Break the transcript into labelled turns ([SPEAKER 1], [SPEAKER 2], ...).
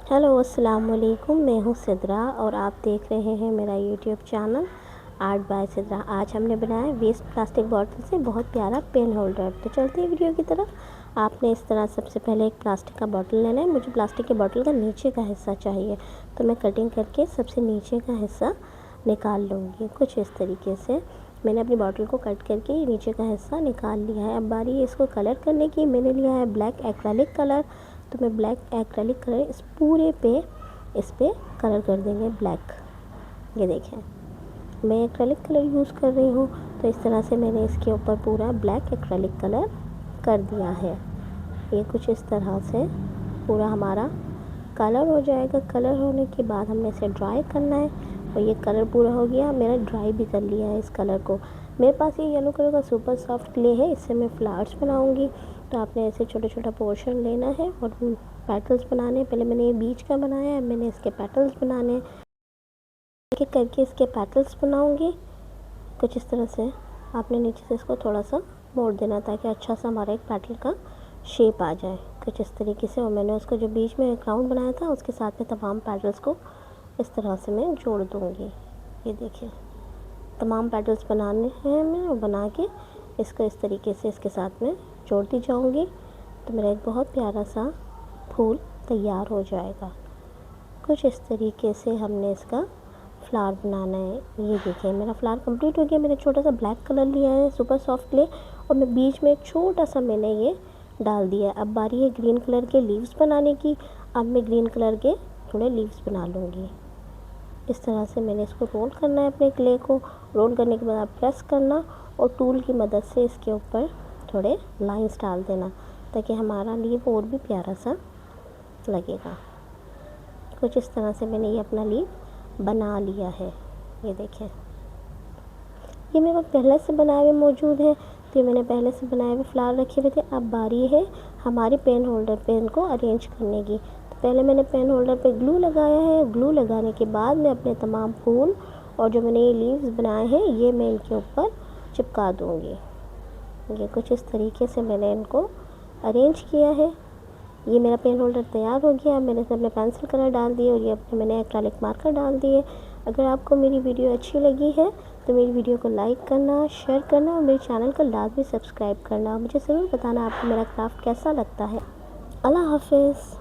[SPEAKER 1] Hello अस्सलाम वालेकुम। मैं हूँ सिद्रा और आप देख रहे हैं मेरा YouTube channel art bye Sidra. आज हमने बनाया वेस्ट प्लास्टिक बॉटल से बहुत प्यारा पेन होल्डर। तो चलते हैं वीडियो की तरफ। आपने इस तरह सबसे पहले एक प्लास्टिक का बॉटल लेना है। मुझे प्लास्टिक के बॉटल का नीचे का हिस्सा चाहिए, तो मैं कटिंग करके सबसे नीचे का हिस्सा निकाल लूँगी। कुछ इस तरीके से मैंने अपनी बॉटल को कट करके नीचे का हिस्सा निकाल लिया है। अब बारी है इसको कलर करने की। मैंने लिया है ब्लैक एक्रेलिक कलर, तो मैं ब्लैक एक्रेलिक कलर इस पूरे पे इस पे कलर कर देंगे ब्लैक। ये देखें, मैं एक्रेलिक कलर यूज़ कर रही हूँ, तो इस तरह से मैंने इसके ऊपर पूरा ब्लैक एक्रेलिक कलर कर दिया है। ये कुछ इस तरह से पूरा हमारा कलर हो जाएगा। कलर होने के बाद हमने इसे ड्राई करना है, और ये कलर पूरा हो गया। मैंने ड्राई भी कर लिया है इस कलर को। मेरे पास ये येलो कलर का सुपर सॉफ्ट क्ले है, इससे मैं फ्लावर्स बनाऊंगी। तो आपने ऐसे छोटा छोटा पोर्शन लेना है और पेटल्स बनाने हैं। पहले मैंने ये बीच का बनाया है, मैंने इसके पेटल्स बनाने हैं। एक एक करके इसके पेटल्स बनाऊंगी। कुछ इस तरह से आपने नीचे से इसको थोड़ा सा मोड़ देना, ताकि अच्छा सा हमारा एक पेटल का शेप आ जाए कुछ इस तरीके से। और मैंने उसको जो बीच में एक राउंड बनाया था, उसके साथ में तमाम पेटल्स को इस तरह से मैं जोड़ दूँगी। ये देखिए, तमाम पेटल्स बनाने हैं मैं, और बना के इसको इस तरीके से इसके साथ में जोड़ती जाऊँगी। तो मेरा एक बहुत प्यारा सा फूल तैयार हो जाएगा। कुछ इस तरीके से हमने इसका फ्लावर बनाना है। ये देखिए, मेरा फ्लावर कंप्लीट हो गया। मैंने छोटा सा ब्लैक कलर लिया है सुपर सॉफ्ट क्ले, और मैं बीच में एक छोटा सा मैंने ये डाल दिया। अब बारी है ग्रीन कलर के लीव्स बनाने की। अब मैं ग्रीन कलर के थोड़े लीव्स बना लूँगी। इस तरह से मैंने इसको रोल करना है अपने क्ले को। रोल करने के बाद आप प्रेस करना, और टूल की मदद से इसके ऊपर थोड़े लाइंस डाल देना, ताकि हमारा लीव और भी प्यारा सा लगेगा। कुछ इस तरह से मैंने ये अपना लीव बना लिया है। ये देखें, ये मेरे पास पहले से बनाए हुए मौजूद है, तो ये मैंने पहले से बनाए हुए फ्लावर रखे हुए थे। अब बारी है हमारे पेन होल्डर पे इनको अरेंज करने की। तो पहले मैंने पेन होल्डर पे ग्लू लगाया है। ग्लू लगाने के बाद मैं अपने तमाम फूल और जो मैंने ये लीव्स बनाए हैं, ये मैं इनके ऊपर चिपका दूँगी। ये कुछ इस तरीके से मैंने इनको अरेंज किया है। ये मेरा पेन होल्डर तैयार हो गया। मैंने इसमें अपने पेंसिल कलर डाल दिए, और ये अपने मैंने एक्रेलिक मार्कर डाल दिए। अगर आपको मेरी वीडियो अच्छी लगी है, तो मेरी वीडियो को लाइक करना, शेयर करना, और मेरे चैनल को लाजमी सब्सक्राइब करना। मुझे ज़रूर बताना आपको मेरा क्राफ्ट कैसा लगता है। अल्लाह हाफ़िज़।